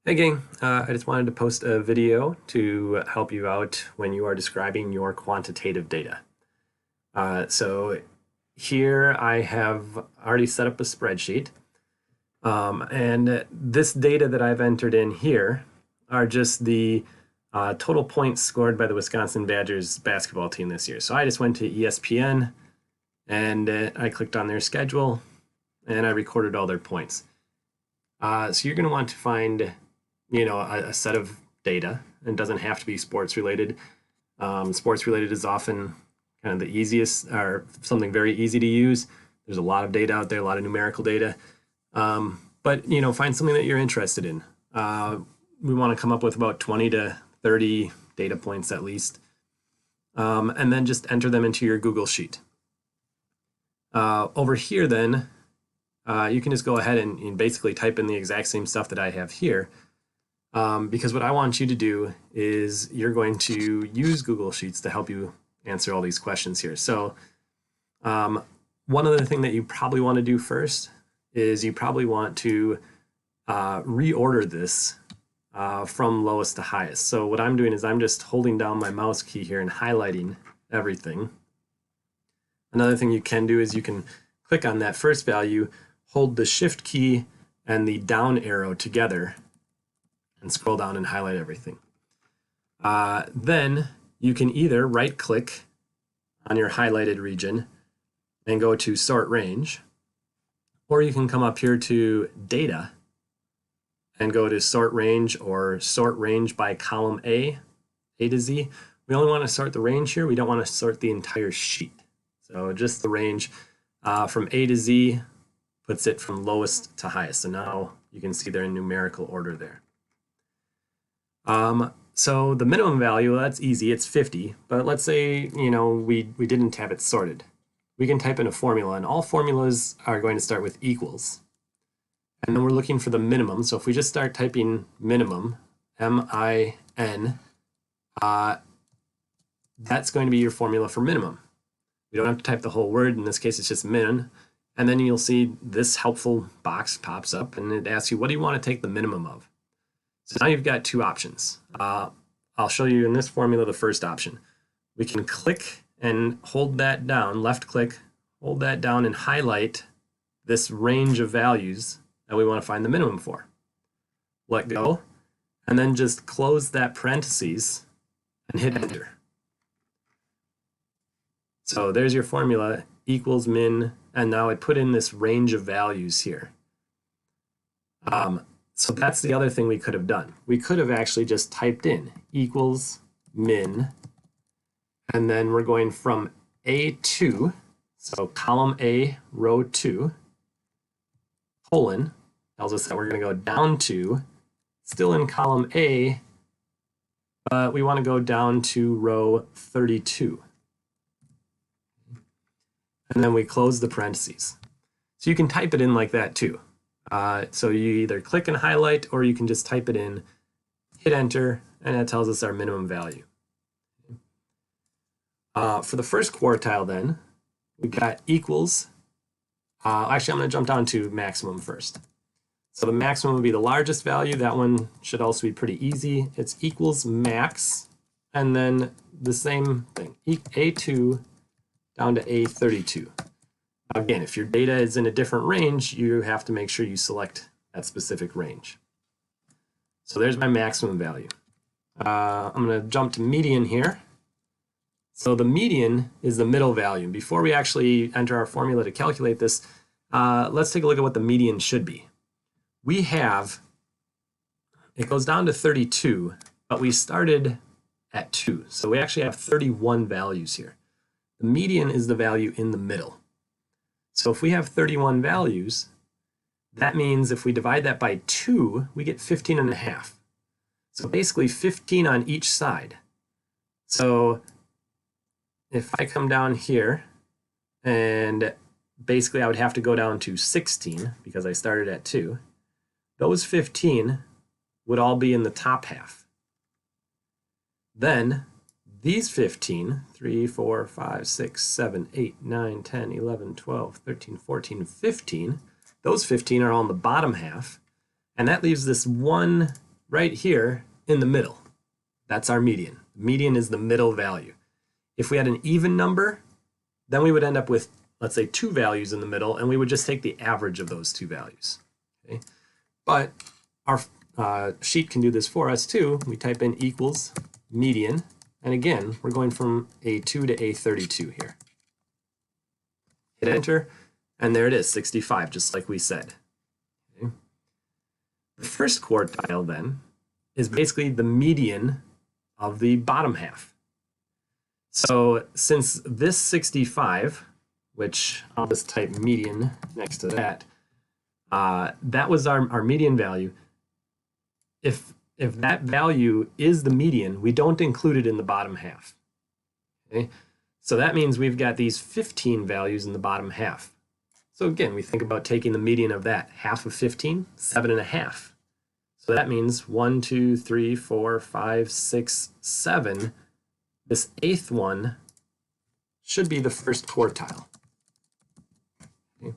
Hey gang, I just wanted to post a video to help you out when you are describing your quantitative data. So here I have already set up a spreadsheet, and this data that I've entered in here are just the total points scored by the Wisconsin Badgers basketball team this year. So I just went to ESPN and I clicked on their schedule and I recorded all their points. So you're going to want to find a set of data. It doesn't have to be sports related. Sports related is often kind of the easiest or something very easy to use. There's a lot of data out there, a lot of numerical data. But find something that you're interested in. We want to come up with about 20 to 30 data points at least, and then just enter them into your Google Sheet. Over here then, you can just go ahead and basically type in the exact same stuff that I have here. Because what I want you to do is you're going to use Google Sheets to help you answer all these questions here. So one other thing that you probably want to do first is you probably want to reorder this from lowest to highest. So what I'm doing is I'm just holding down my mouse key here and highlighting everything. Another thing you can do is you can click on that first value, hold the shift key and the down arrow together, and scroll down and highlight everything. Then you can either right click on your highlighted region and go to sort range, or you can come up here to data and go to sort range or sort range by column A to Z. We only want to sort the range here. We don't want to sort the entire sheet. So just the range from A to Z puts it from lowest to highest. So now you can see they're in numerical order there. So the minimum value, that's easy, it's 50, but let's say, we didn't have it sorted. We can type in a formula, and all formulas are going to start with equals. And then we're looking for the minimum, so if we just start typing minimum, M-I-N, that's going to be your formula for minimum. We don't have to type the whole word, in this case it's just min, and then you'll see this helpful box pops up, and it asks you, what do you want to take the minimum of? So now you've got two options. I'll show you in this formula the first option. We can click and hold that down, left click, hold that down and highlight this range of values that we want to find the minimum for. Let go, and then just close that parentheses and hit enter. So there's your formula, equals min, and now it put in this range of values here. So that's the other thing we could have done. We could have actually just typed in equals min, and then we're going from A2, so column A, row 2, colon, tells us that we're going to go down to, still in column A, but we want to go down to row 32. And then we close the parentheses. So you can type it in like that too. So you either click and highlight, or you can just type it in, hit enter, and that tells us our minimum value. For the first quartile then, we got equals. Actually, I'm going to jump down to maximum first. So the maximum would be the largest value. That one should also be pretty easy. It's equals max, and then the same thing, A2 down to A32. Again, if your data is in a different range, you have to make sure you select that specific range. So there's my maximum value. I'm going to jump to median here. So the median is the middle value. Before we actually enter our formula to calculate this, let's take a look at what the median should be. We have, it goes down to 32, but we started at 2. So we actually have 31 values here. The median is the value in the middle. So if we have 31 values, that means if we divide that by 2, we get 15 and a half. So basically 15 on each side. So if I come down here, and basically I would have to go down to 16 because I started at 2, those 15 would all be in the top half. Then these 15, 3, 4, 5, 6, 7, 8, 9, 10, 11, 12, 13, 14, 15, those 15 are all in the bottom half, and that leaves this one right here in the middle. That's our median. Median is the middle value. If we had an even number, then we would end up with, let's say, 2 values in the middle, and we would just take the average of those 2 values. Okay? But our sheet can do this for us too. We type in equals median, and again, we're going from A2 to A32 here. Hit enter, and there it is, 65, just like we said. Okay? The first quartile then is basically the median of the bottom half. So since this 65, which I'll just type median next to that, that was our median value. If that value is the median, we don't include it in the bottom half. Okay? So that means we've got these 15 values in the bottom half. So again, we think about taking the median of that. Half of 15, 7.5. So that means 1, 2, 3, 4, 5, 6, 7. This 8th one should be the first quartile. Okay.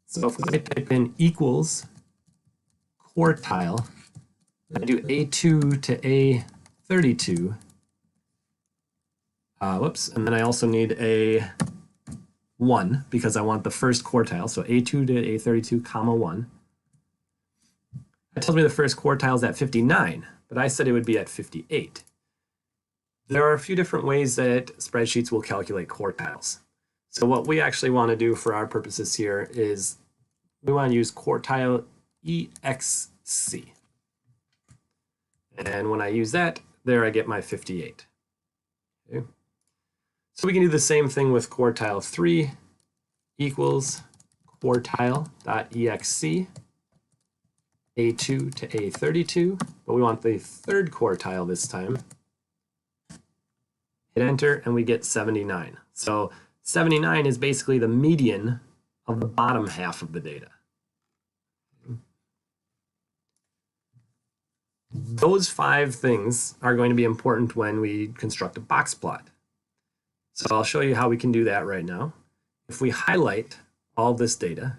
So if I type in equals quartile, I do A2 to A32. Whoops, and then I also need a 1 because I want the first quartile. So A2 to A32, comma 1. That tells me the first quartile is at 59, but I said it would be at 58. There are a few different ways that spreadsheets will calculate quartiles. So what we actually want to do for our purposes here is we want to use quartile EXC. And when I use that, there I get my 58. Okay. So we can do the same thing with quartile 3 equals quartile.exc, A2 to A32, but we want the third quartile this time. Hit enter and we get 79. So 79 is basically the median of the bottom half of the data. Those 5 things are going to be important when we construct a box plot. So I'll show you how we can do that right now. If we highlight all this data,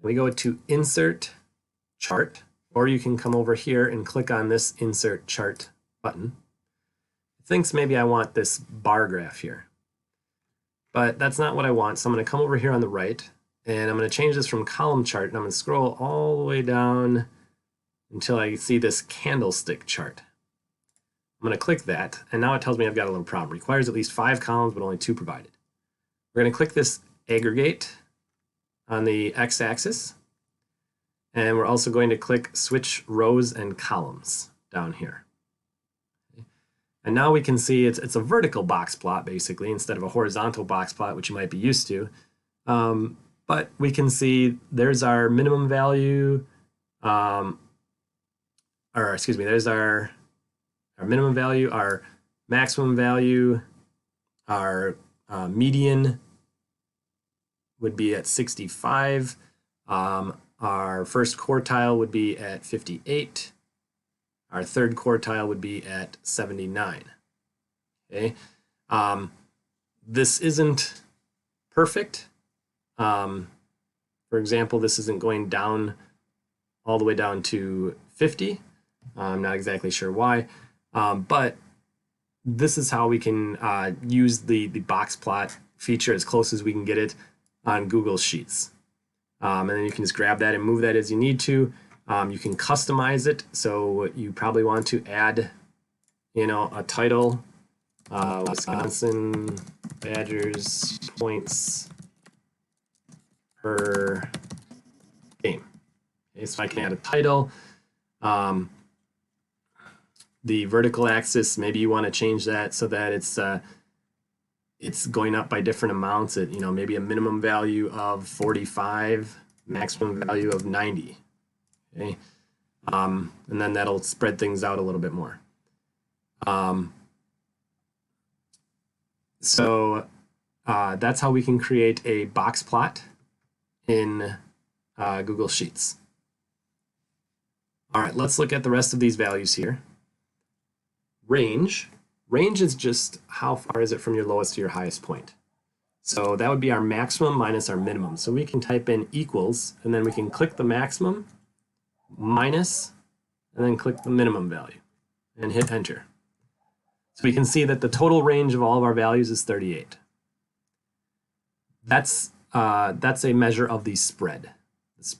we go to Insert Chart, or you can come over here and click on this Insert Chart button. It thinks maybe I want this bar graph here, but that's not what I want. So I'm going to come over here on the right, and I'm going to change this from column chart, and I'm going to scroll all the way down until I see this candlestick chart. I'm going to click that, and now it tells me I've got a little problem. It requires at least 5 columns, but only 2 provided. We're going to click this aggregate on the x-axis, and we're also going to click switch rows and columns down here. Okay. And now we can see it's a vertical box plot, basically, instead of a horizontal box plot, which you might be used to. But we can see there's our minimum value, there's our minimum value, our maximum value, our median would be at 65. Our first quartile would be at 58. Our third quartile would be at 79. Okay. This isn't perfect. For example, this isn't going down all the way down to 50. I'm not exactly sure why, but this is how we can use the box plot feature as close as we can get it on Google Sheets. And then you can just grab that and move that as you need to. You can customize it, so you probably want to add, a title, Wisconsin Badgers points per game. Okay, so I can add a title. The vertical axis, maybe you want to change that so that it's going up by different amounts at, maybe a minimum value of 45, maximum value of 90. Okay. And then that'll spread things out a little bit more. So that's how we can create a box plot in Google Sheets. All right, let's look at the rest of these values here. Range is just how far is it from your lowest to your highest point. So that would be our maximum minus our minimum. So we can type in equals, and then we can click the maximum, minus, and then click the minimum value and hit enter. So we can see that the total range of all of our values is 38. That's a measure of the spread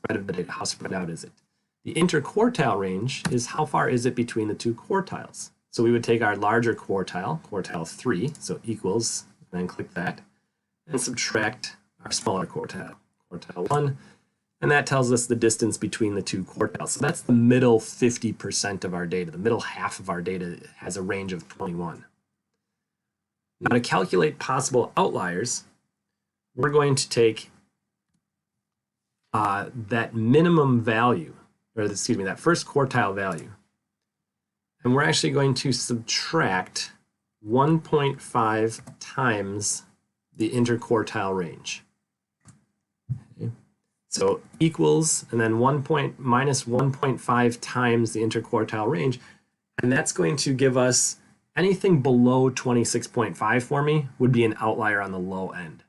of the data. How spread out is it? The interquartile range is how far is it between the two quartiles. So we would take our larger quartile, quartile 3, so equals, and then click that, and subtract our smaller quartile, quartile 1, and that tells us the distance between the two quartiles. So that's the middle 50% of our data. The middle half of our data has a range of 21. Now to calculate possible outliers, we're going to take that minimum value, or excuse me, that first quartile value, and we're actually going to subtract 1.5 times the interquartile range. Okay. So equals, and then minus 1.5 times the interquartile range, and that's going to give us anything below 26.5 for me would be an outlier on the low end.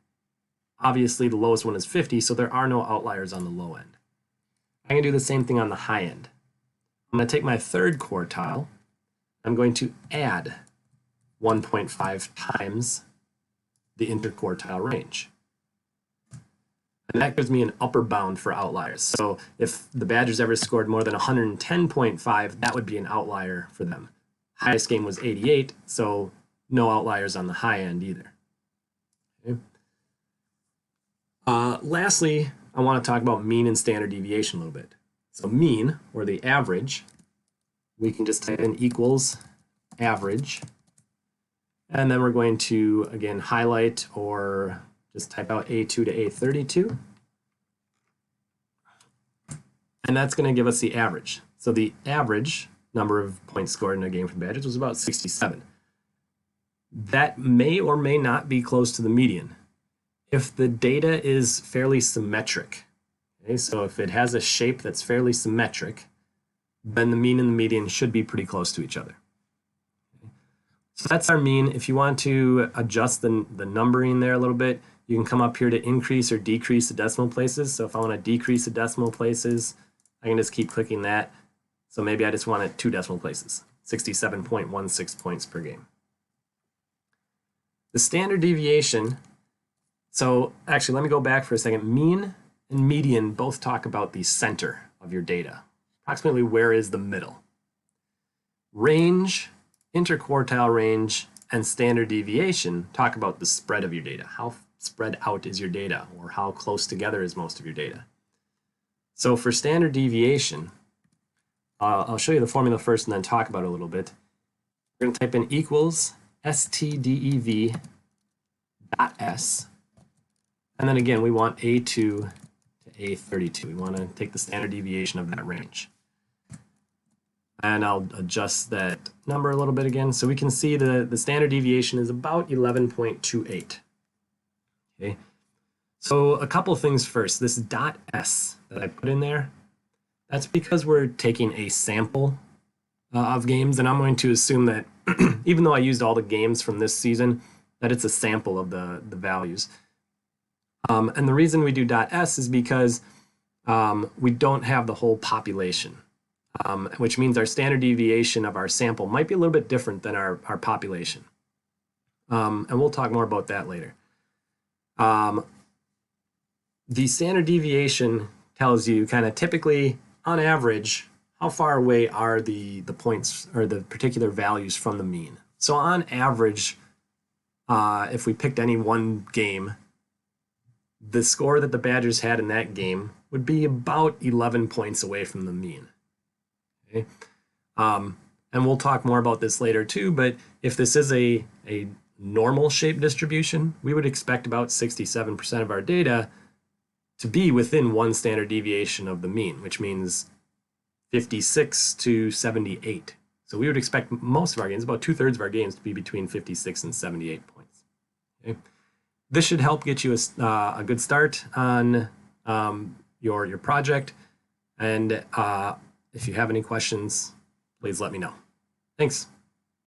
Obviously, the lowest one is 50, so there are no outliers on the low end. I can do the same thing on the high end. I'm going to take my third quartile. I'm going to add 1.5 times the interquartile range. And that gives me an upper bound for outliers. So if the Badgers ever scored more than 110.5, that would be an outlier for them. Highest game was 88, so no outliers on the high end either. Okay. Lastly, I want to talk about mean and standard deviation a little bit. So mean, or the average, we can just type in equals average, and then we're going to, again, highlight or just type out A2 to A32, and that's going to give us the average. So the average number of points scored in a game for the Badgers was about 67. That may or may not be close to the median. If the data is fairly symmetric, okay, so if it has a shape that's fairly symmetric, then the mean and the median should be pretty close to each other. Okay. So that's our mean. If you want to adjust the numbering there a little bit, you can come up here to increase or decrease the decimal places. So if I want to decrease the decimal places, I can just keep clicking that. So maybe I just want it 2 decimal places, 67.16 points per game. The standard deviation, so actually let me go back for a second. Mean and median both talk about the center of your data. Approximately where is the middle. Range, interquartile range, and standard deviation talk about the spread of your data. How spread out is your data, or how close together is most of your data. So for standard deviation, I'll show you the formula first and then talk about it a little bit. We're going to type in equals STDEV dot S. And then again, we want A2 to A32. We want to take the standard deviation of that range. And I'll adjust that number a little bit again. So we can see the standard deviation is about 11.28. Okay. So a couple things first. This dot S that I put in there, that's because we're taking a sample of games, and I'm going to assume that even though I used all the games from this season, that it's a sample of the values. And the reason we do .s is because we don't have the whole population, which means our standard deviation of our sample might be a little bit different than our population. And we'll talk more about that later. The standard deviation tells you kind of typically, on average, how far away are the points or the particular values from the mean. So on average, if we picked any one game, the score that the Badgers had in that game would be about 11 points away from the mean. Okay? And we'll talk more about this later too, but if this is a normal shape distribution, we would expect about 67% of our data to be within one standard deviation of the mean, which means 56 to 78. So we would expect most of our games, about 2/3 of our games, to be between 56 and 78 points. Okay? This should help get you a good start on your project. And if you have any questions, please let me know. Thanks.